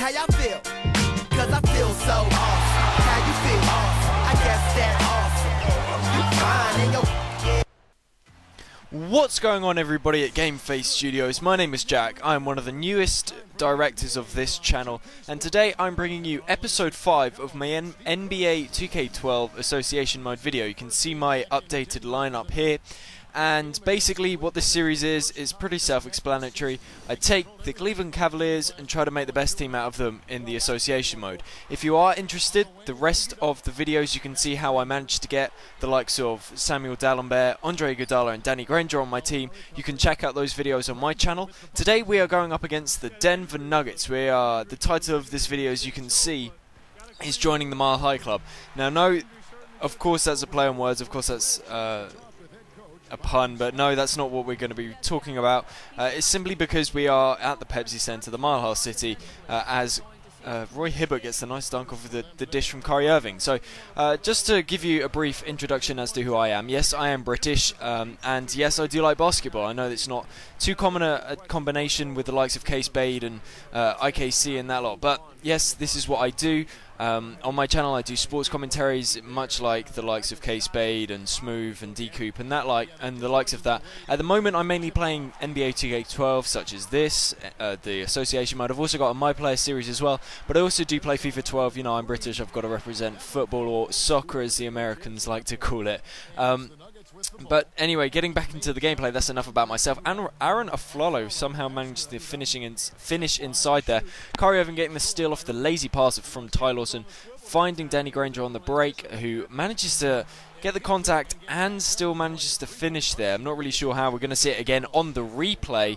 how y'all feel? Cause I feel so awesome. How you feel? Awesome. I guess that awesome. You fine and your What's going on, everybody at GameFaceStudios? My name is Jack. I'm one of the newest directors of this channel, and today I'm bringing you episode 5 of my NBA 2K12 Association Mode video. You can see my updated lineup here. And basically what this series is pretty self-explanatory. I take the Cleveland Cavaliers and try to make the best team out of them in the association mode. If you are interested, the rest of the videos you can see how I managed to get the likes of Samuel Dalembert, Andre Iguodala and Danny Granger on my team. You can check out those videos on my channel. Today we are going up against the Denver Nuggets. The title of this video, as you can see, is Joining the Mile High Club. Now no, of course that's a play on words, of course that's a pun, but no, that's not what we're going to be talking about. It's simply because we are at the Pepsi Center, the Mile High City, as Roy Hibbert gets the nice dunk off of the dish from Kyrie Irving. So just to give you a brief introduction as to who I am. Yes, I am British, and yes, I do like basketball. I know it's not too common a combination with the likes of Case Bade and IKC and that lot, but yes, this is what I do. On my channel I do sports commentaries, much like the likes of Case Bade and Smooth and D-Coop and the likes of that. At the moment I'm mainly playing NBA 2K12, such as this, the association mode. I've also got a My Player series as well, but I also do play FIFA 12. You know, I'm British, I've got to represent football, or soccer as the Americans like to call it. But anyway, getting back into the gameplay, that's enough about myself. Aaron Aflalo somehow managed to finish inside there. Kyrie Irving getting the steal off the lazy pass from Ty Lawson, finding Danny Granger on the break, who manages to get the contact and still manages to finish there. I'm not really sure how. We're going to see it again on the replay.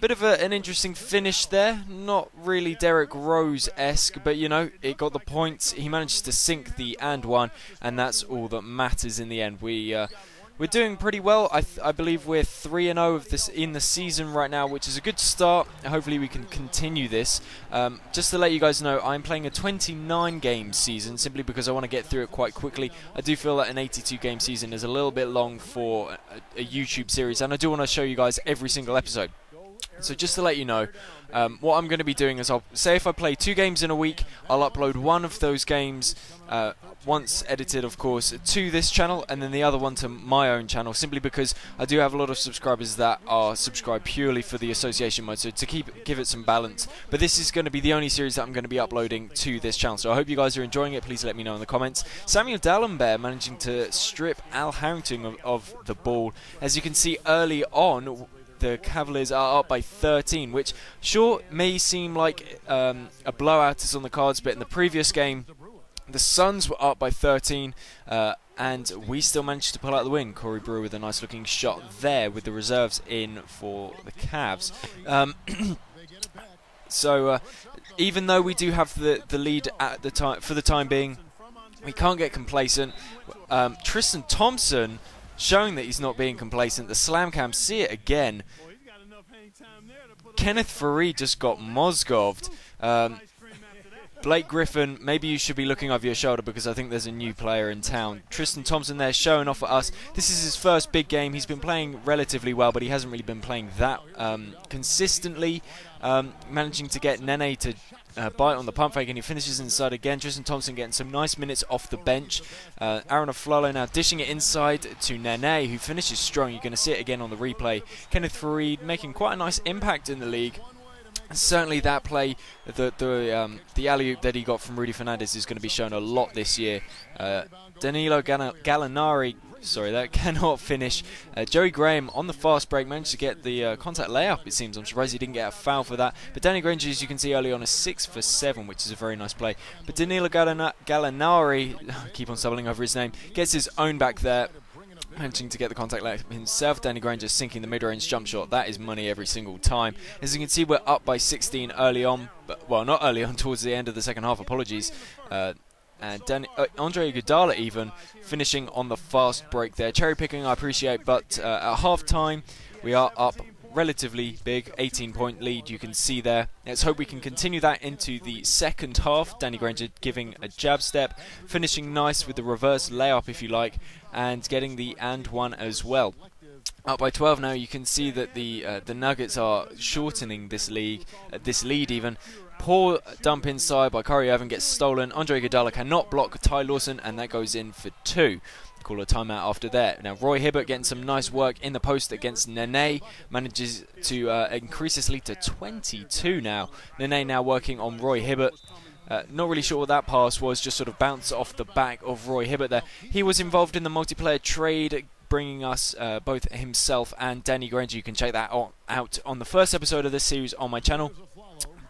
Bit of an interesting finish there, not really Derrick Rose-esque, but you know, it got the points. He managed to sink the and one, and that's all that matters in the end. We're doing pretty well. I believe we're 3-0 in the season right now, which is a good start. Hopefully we can continue this. Just to let you guys know, I'm playing a 29-game season simply because I want to get through it quite quickly. I do feel that an 82-game season is a little bit long for a YouTube series, and I do want to show you guys every single episode. So just to let you know, what I'm going to be doing is, I'll say if I play 2 games in a week, I'll upload one of those games, once edited of course, to this channel, and then the other one to my own channel, simply because I do have a lot of subscribers that are subscribed purely for the association mode, so to give it some balance. But this is going to be the only series that I'm going to be uploading to this channel, so I hope you guys are enjoying it. Please let me know in the comments. Samuel Dalembert managing to strip Al Harrington of the ball. As you can see early on, the Cavaliers are up by 13, which sure may seem like a blowout is on the cards, but in the previous game the Suns were up by 13 and we still managed to pull out the win. Corey Brewer with a nice looking shot there with the reserves in for the Cavs. So even though we do have the lead at the time, for the time being, we can't get complacent. Tristan Thompson showing that he's not being complacent. The slam cam, see it again. Kenneth Faried just got Mozgoved. Blake Griffin, maybe you should be looking over your shoulder because I think there's a new player in town. Tristan Thompson there showing off at us. This is his first big game. He's been playing relatively well, but he hasn't really been playing that consistently. Managing to get Nene to bite on the pump fake, and he finishes inside again. Tristan Thompson getting some nice minutes off the bench. Aaron Aflalo now dishing it inside to Nene, who finishes strong. You're going to see it again on the replay. Kenneth Faried making quite a nice impact in the league. Certainly that play, the alley-oop that he got from Rudy Fernandez is going to be shown a lot this year. Danilo Gallinari, sorry, that cannot finish. Joey Graham on the fast break managed to get the contact layup, it seems. I'm surprised he didn't get a foul for that. But Danny Granger, as you can see early on, is 6 for 7, which is a very nice play. But Danilo Gallinari, I keep on stumbling over his name, gets his own back there, managing to get the contact layup himself. Danny Granger sinking the mid-range jump shot. That is money every single time. As you can see, we're up by 16 early on. But, well, not early on, towards the end of the second half, apologies. And Andre Iguodala even finishing on the fast break there. Cherry picking I appreciate, but at half-time we are up relatively big, 18-point lead you can see there. Let's hope we can continue that into the second half. Danny Granger giving a jab step, finishing nice with the reverse layup if you like, and getting the and one as well. Up by 12 now. You can see that the Nuggets are shortening this lead even. Poor dump inside by Kyrie Irving gets stolen. Andre Iguodala cannot block Ty Lawson, and that goes in for 2. Call a timeout after that. Now Roy Hibbert getting some nice work in the post against Nene, manages to increase his lead to 22 now. Nene now working on Roy Hibbert. Not really sure what that pass was, just sort of bounced off the back of Roy Hibbert there. He was involved in the multiplayer trade, bringing us both himself and Danny Granger. You can check that out on the first episode of this series on my channel.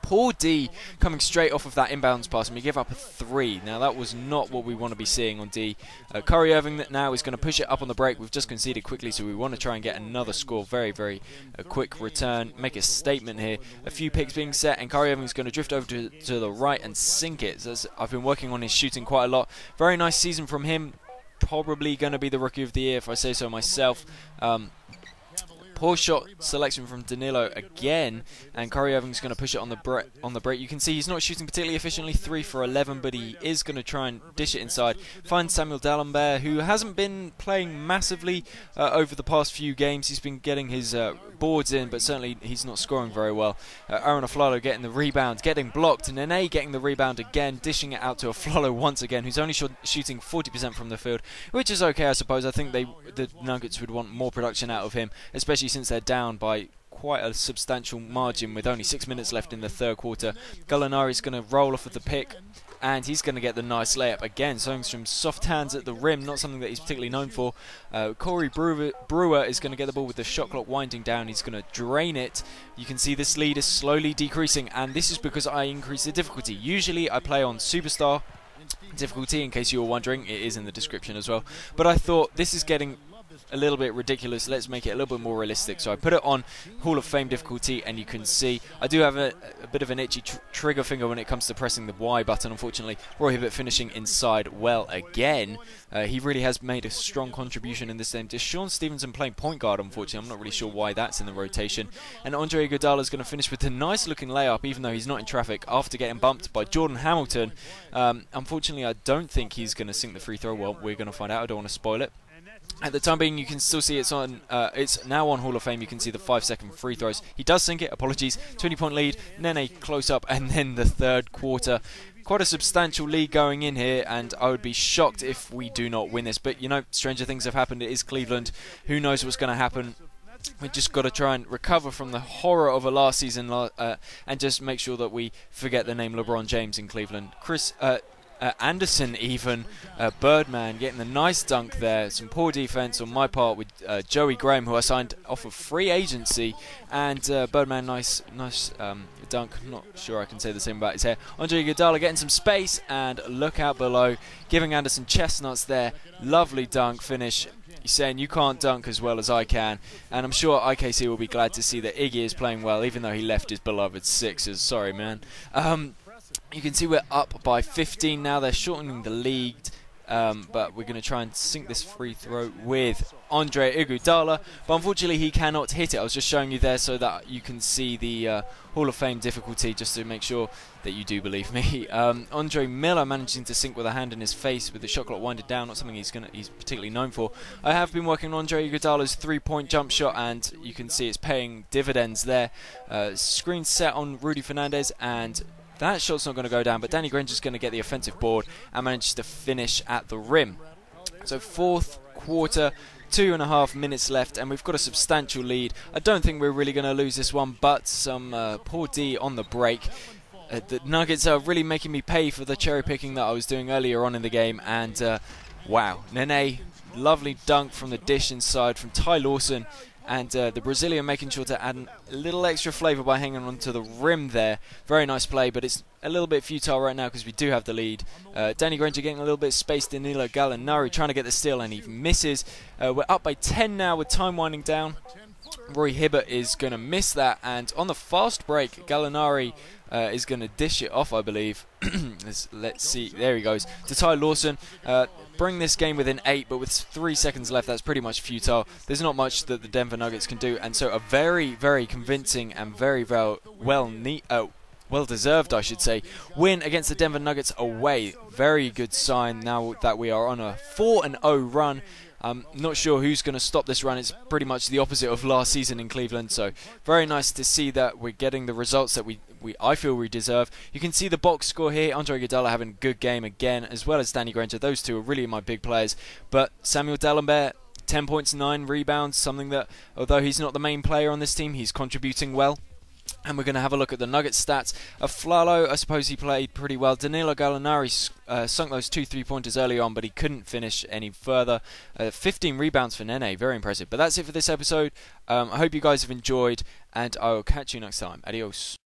Poor D coming straight off of that inbounds pass, and we give up a 3. Now that was not what we want to be seeing on D. Kyrie Irving now is going to push it up on the break. We've just conceded quickly, so we want to try and get another score. Very, very quick return. Make a statement here. A few picks being set, and Kyrie Irving is going to drift over to the right and sink it. So I've been working on his shooting quite a lot. Very nice season from him. Probably going to be the Rookie of the Year if I say so myself. Poor shot selection from Danilo again, and Kyrie Irving's going to push it on the break. You can see he's not shooting particularly efficiently, 3 for 11, but he is going to try and dish it inside. Finds Samuel D'Alembert, who hasn't been playing massively over the past few games. He's been getting his boards in, but certainly he's not scoring very well. Aaron Aflalo getting the rebound, getting blocked. Nene getting the rebound again, dishing it out to Aflalo once again, who's only shooting 40% from the field, which is okay, I suppose. I think the Nuggets would want more production out of him, especially since they're down by quite a substantial margin with only 6 minutes left in the third quarter. Gallinari's going to roll off of the pick, and he's going to get the nice layup again. Something from soft hands at the rim, not something that he's particularly known for. Corey Brewer is going to get the ball with the shot clock winding down. He's going to drain it. You can see this lead is slowly decreasing, and this is because I increase the difficulty. Usually I play on Superstar difficulty, in case you were wondering. It is in the description as well. But I thought this is getting a little bit ridiculous. Let's make it a little bit more realistic. So I put it on Hall of Fame difficulty, and you can see I do have a bit of an itchy trigger finger when it comes to pressing the Y button, unfortunately. Roy Hibbert finishing inside well again. He really has made a strong contribution in this game. Deshaun Stevenson playing point guard, unfortunately. I'm not really sure why that's in the rotation. And Andre Iguodala is going to finish with a nice looking layup, even though he's not in traffic, after getting bumped by Jordan Hamilton. Unfortunately, I don't think he's going to sink the free throw. Well, we're going to find out. I don't want to spoil it. At the time being, you can still see it's now on Hall of Fame. You can see the 5-second free throws. He does sink it, apologies. 20-point lead, Nene close up, and then the third quarter. Quite a substantial lead going in here, and I would be shocked if we do not win this. But, you know, stranger things have happened. It is Cleveland. Who knows what's going to happen? We've just got to try and recover from the horror of a last season and just make sure that we forget the name LeBron James in Cleveland. Anderson even, Birdman getting the nice dunk there. Some poor defense on my part with Joey Graham, who I signed off of free agency, and Birdman, nice dunk. Not sure I can say the same about his hair. Andre Iguodala getting some space, and look out below, giving Anderson chestnuts there. Lovely dunk finish. He's saying you can't dunk as well as I can, and I'm sure IKC will be glad to see that Iggy is playing well, even though he left his beloved Sixers. Sorry, man. You can see we're up by 15 now. They're shortening the lead, but we're going to try and sink this free throw with Andre Iguodala. But unfortunately, he cannot hit it. I was just showing you there so that you can see the Hall of Fame difficulty, just to make sure that you do believe me. Andre Miller managing to sink with a hand in his face with the shot clock winded down. Not something he's particularly known for. I have been working on Andre Iguodala's three-point jump shot, and you can see it's paying dividends there. Screen set on Rudy Fernandez, and that shot's not going to go down, but Danny Granger's going to get the offensive board and manage to finish at the rim. So fourth quarter, 2.5 minutes left, and we've got a substantial lead. I don't think we're really going to lose this one, but some poor D on the break. The Nuggets are really making me pay for the cherry picking that I was doing earlier on in the game, and wow, Nene, lovely dunk from the dish inside from Ty Lawson. And the Brazilian making sure to add a little extra flavour by hanging onto the rim there. Very nice play, but it's a little bit futile right now because we do have the lead. Danny Granger getting a little bit spaced. Danilo Gallinari trying to get the steal, and he misses. We're up by 10 now with time winding down. Roy Hibbert is going to miss that, and on the fast break, Gallinari is going to dish it off, I believe. Let's see. There he goes to Ty Lawson. Bring this game within 8, but with 3 seconds left, that's pretty much futile. There's not much that the Denver Nuggets can do, and so a very, very convincing and very well-deserved, I should say, win against the Denver Nuggets away. Very good sign now that we are on a 4-0 run. I'm not sure who's going to stop this run. It's pretty much the opposite of last season in Cleveland, so very nice to see that we're getting the results that I feel we deserve. You can see the box score here. Andre Iguodala having a good game again, as well as Danny Granger. Those two are really my big players. But Samuel Dalembert, 10 points, 9 rebounds, something that, although he's not the main player on this team, he's contributing well. And we're going to have a look at the Nuggets stats. Flalo, I suppose he played pretty well. Danilo Gallinari sunk those 2 3-pointers early on, but he couldn't finish any further. 15 rebounds for Nene, very impressive. But that's it for this episode. I hope you guys have enjoyed, and I will catch you next time. Adios.